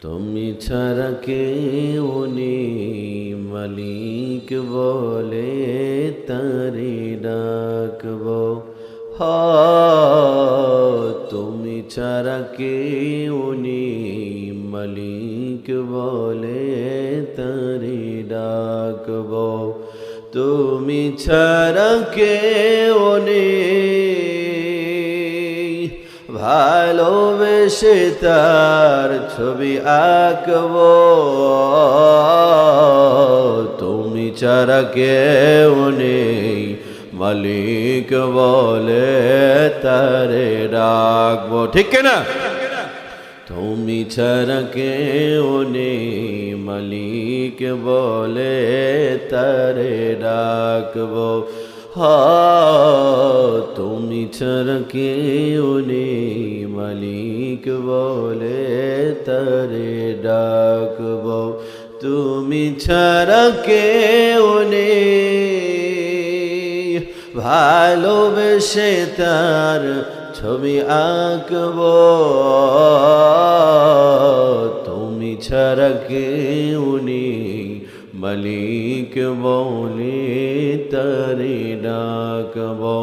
তুমি ছাড়া কেউ নেই মালিক বলে তারে ডাকবো। তুমি ছাড়া কেউ নেই মালিক বলে তারে ডাকবো। তুমি ছাড়া কেউ নেই ভালোবেসে তার ছবি আঁকবো। তুমি ছাড়া কেউ নেই মালিক বলে তারে ডাকবো। ঠিক না? তুমি ছাড়া কেউ নেই মালিক বলে তারে ডাকবো। তুমি ছাড়া কেউ নেই মালিক বলে তারে ডাকবো। তুমি ছাড়া কেউ নেই ভালোবেসে তার ছবি আঁকবো। তুমি ছাড়া কেউ নেই মালিক বলে তারে ডাকবো।